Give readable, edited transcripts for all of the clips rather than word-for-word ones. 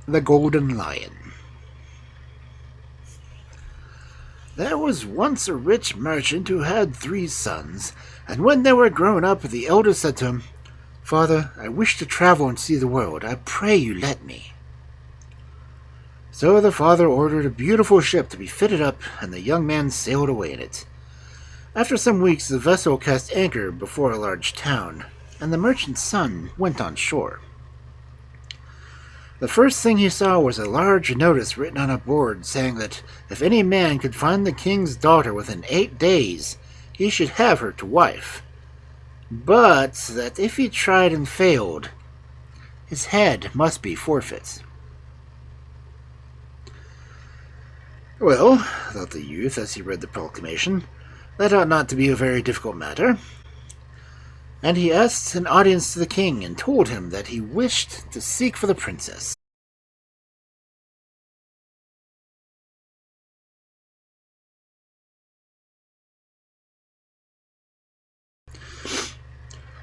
The Golden Lion. There was once a rich merchant who had 3 sons, and when they were grown up, the eldest said to him, "Father, I wish to travel and see the world. I pray you let me." So the father ordered a beautiful ship to be fitted up, and the young man sailed away in it. After some weeks, the vessel cast anchor before a large town, and the merchant's son went on shore. The first thing he saw was a large notice written on a board saying that if any man could find the king's daughter within 8 days, he should have her to wife, but that if he tried and failed, his head must be forfeit. Well, thought the youth as he read the proclamation, that ought not to be a very difficult matter. And he asked an audience to the king and told him that he wished to seek for the princess.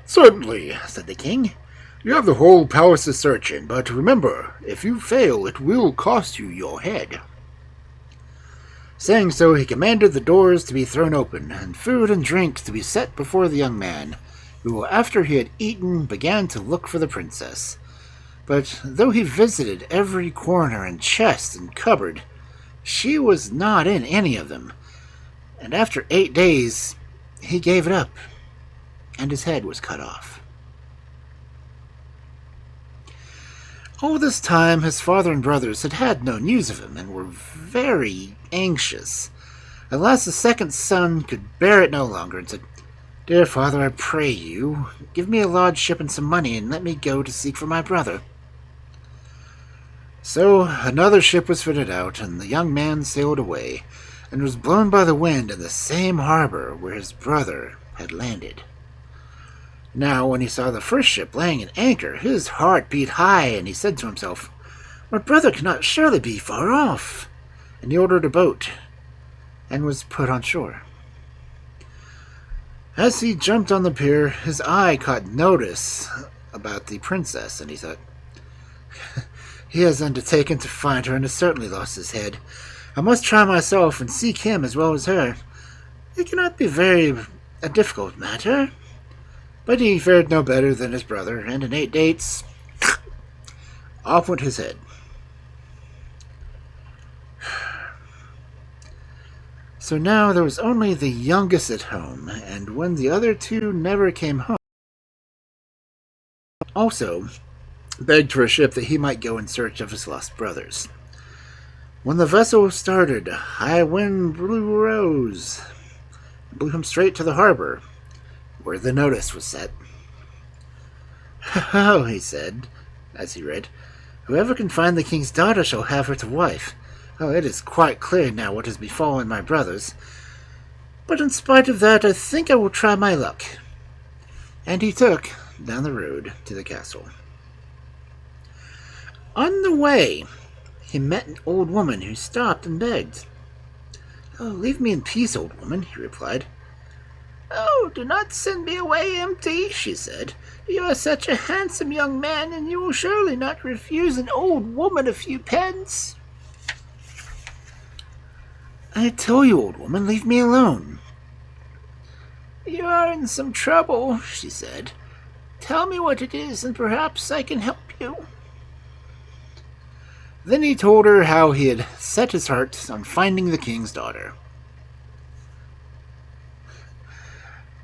"Certainly," said the king. "You have the whole palace to search in, but remember, if you fail, it will cost you your head." Saying so, he commanded the doors to be thrown open, and food and drink to be set before the young man, who, after he had eaten, began to look for the princess. But though he visited every corner and chest and cupboard, she was not in any of them, and after 8 days he gave it up, and his head was cut off. All this time his father and brothers had had no news of him, and were very anxious. At last the second son could bear it no longer, and said, "Dear father, I pray you, give me a large ship and some money, and let me go to seek for my brother." So another ship was fitted out, and the young man sailed away, and was blown by the wind in the same harbor where his brother had landed. Now, when he saw the first ship laying at anchor, his heart beat high, and he said to himself, "My brother cannot surely be far off." And he ordered a boat, and was put on shore. As he jumped on the pier, his eye caught notice about the princess, and he thought, "He has undertaken to find her, and has certainly lost his head. I must try myself, and seek him as well as her. It cannot be a difficult matter." But he fared no better than his brother, and in 8 days, off went his head. So now there was only the youngest at home, and when the other 2 never came home, also begged for a ship that he might go in search of his lost brothers. When the vessel started, a high wind rose, and blew him straight to the harbor, where the notice was set. "Oh," he said, as he read, "whoever can find the king's daughter shall have her to wife. Oh, it is quite clear now what has befallen my brothers. But in spite of that, I think I will try my luck." And he took down the road to the castle. On the way, he met an old woman who stopped and begged. "Oh, leave me in peace, old woman," he replied. "Oh, do not send me away empty," she said. "You are such a handsome young man, and you will surely not refuse an old woman a few pence." "I tell you, old woman, leave me alone." "You are in some trouble," she said. "Tell me what it is, and perhaps I can help you." Then he told her how he had set his heart on finding the king's daughter.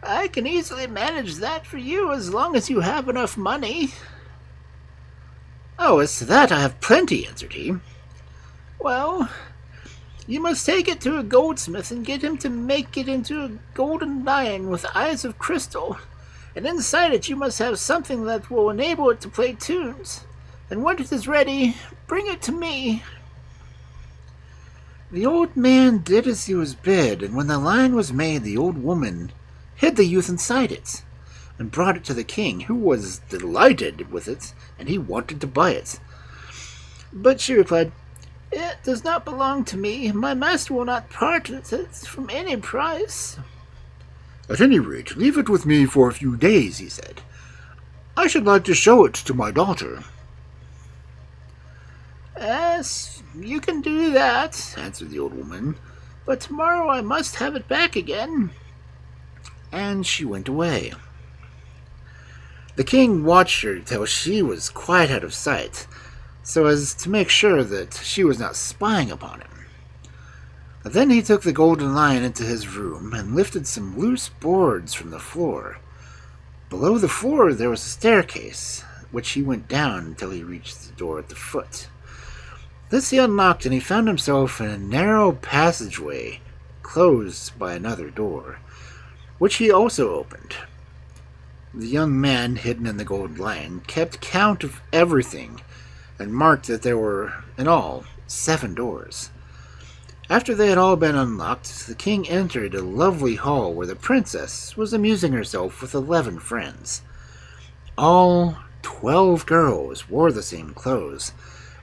"I can easily manage that for you as long as you have enough money." "Oh, as to that I have plenty," answered he. "Well, you must take it to a goldsmith and get him to make it into a golden lion with eyes of crystal, and inside it you must have something that will enable it to play tunes, and when it is ready, bring it to me." The old man did as he was bid, and when the lion was made, the old woman hid the youth inside it, and brought it to the king, who was delighted with it, and he wanted to buy it. But she replied, "It does not belong to me. My master will not part with it from any price." "At any rate, leave it with me for a few days," he said. "I should like to show it to my daughter." Yes, you can do that, answered the old woman, but tomorrow I must have it back again. And she went away. The king watched her till she was quite out of sight, so as to make sure that she was not spying upon him. Then he took the golden lion into his room and lifted some loose boards from the floor. Below the floor there was a staircase, which he went down until he reached the door at the foot. This he unlocked, and he found himself in a narrow passageway closed by another door, which he also opened. The young man, hidden in the gold lion, kept count of everything and marked that there were, in all, 7 doors. After they had all been unlocked, the king entered a lovely hall where the princess was amusing herself with 11 friends. All 12 girls wore the same clothes,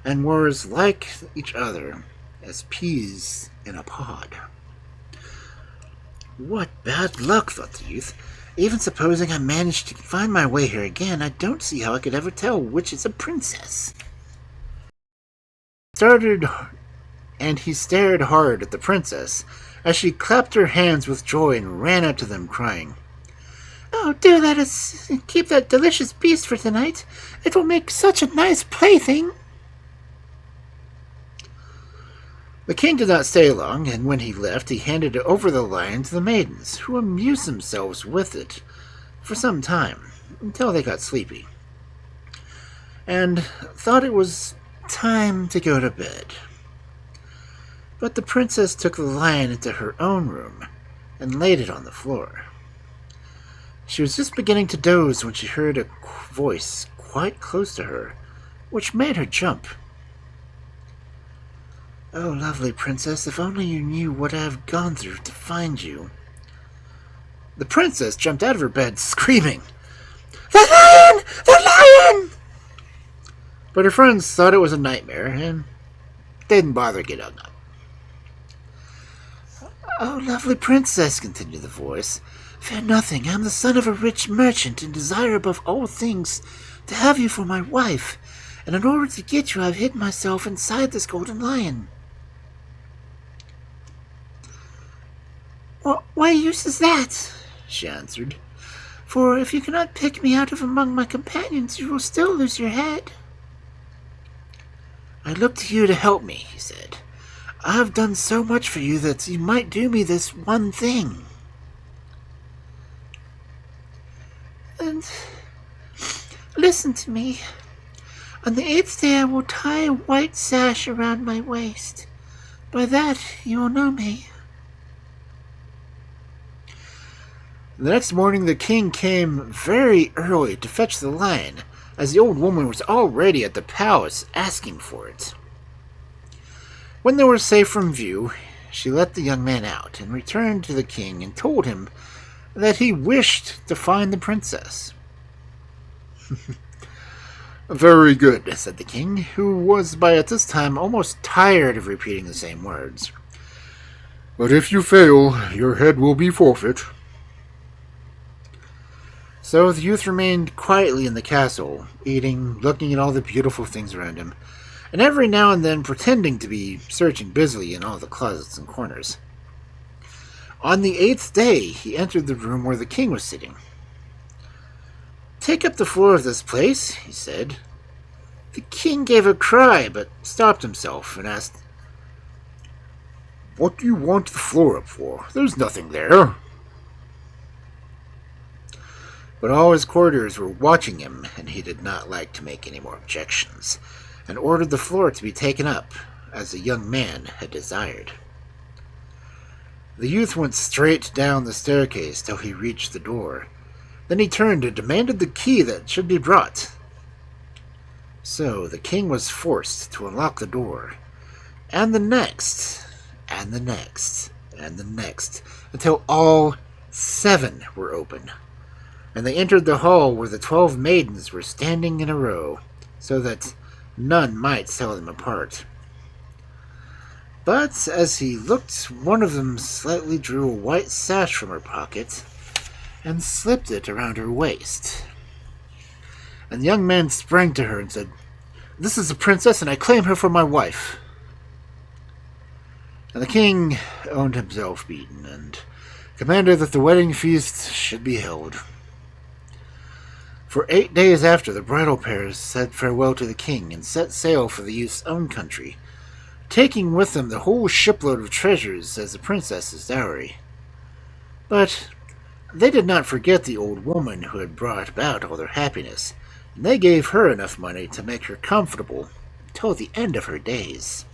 and were as like each other as peas in a pod. What bad luck, thought the youth. Even supposing I managed to find my way here again, I don't see how I could ever tell which is a princess. He stared hard at the princess as she clapped her hands with joy and ran up to them, crying, "Oh, do let us keep that delicious beast for tonight. It will make such a nice plaything." The king did not stay long, and when he left, he handed over the lion to the maidens, who amused themselves with it for some time, until they got sleepy, and thought it was time to go to bed. But the princess took the lion into her own room and laid it on the floor. She was just beginning to doze when she heard a voice quite close to her, which made her jump. "Oh, lovely princess, if only you knew what I have gone through to find you." The princess jumped out of her bed, screaming, "The lion! The lion!" But her friends thought it was a nightmare and didn't bother getting up. "Oh, lovely princess," continued the voice, "fear nothing. I am the son of a rich merchant and desire above all things to have you for my wife, and in order to get you I have hidden myself inside this golden lion." "Well, what use is that?" she answered. "For if you cannot pick me out of among my companions, you will still lose your head." "I look to you to help me," he said. "I have done so much for you that you might do me this one thing." "And listen to me. On the 8th day I will tie a white sash around my waist. By that you will know me." The next morning the king came very early to fetch the lion, as the old woman was already at the palace asking for it. When they were safe from view, she let the young man out and returned to the king and told him that he wished to find the princess. "Very good," said the king, who was by this time almost tired of repeating the same words. "But if you fail, your head will be forfeit." So the youth remained quietly in the castle, eating, looking at all the beautiful things around him, and every now and then pretending to be searching busily in all the closets and corners. On the 8th day, he entered the room where the king was sitting. "Take up the floor of this place," he said. The king gave a cry, but stopped himself and asked, "What do you want the floor up for? There's nothing there." But all his courtiers were watching him, and he did not like to make any more objections, and ordered the floor to be taken up, as the young man had desired. The youth went straight down the staircase till he reached the door. Then he turned and demanded the key that should be brought. So the king was forced to unlock the door, and the next, and the next, and the next, until all 7 were open. And they entered the hall where the 12 maidens were standing in a row, so that none might tell them apart. But as he looked, one of them slightly drew a white sash from her pocket and slipped it around her waist. And the young man sprang to her and said, This is the princess, and I claim her for my wife." And the king owned himself beaten, and commanded that the wedding feast should be held. For 8 days after, the bridal pair said farewell to the king and set sail for the youth's own country, taking with them the whole shipload of treasures as the princess's dowry. But they did not forget the old woman who had brought about all their happiness, and they gave her enough money to make her comfortable till the end of her days.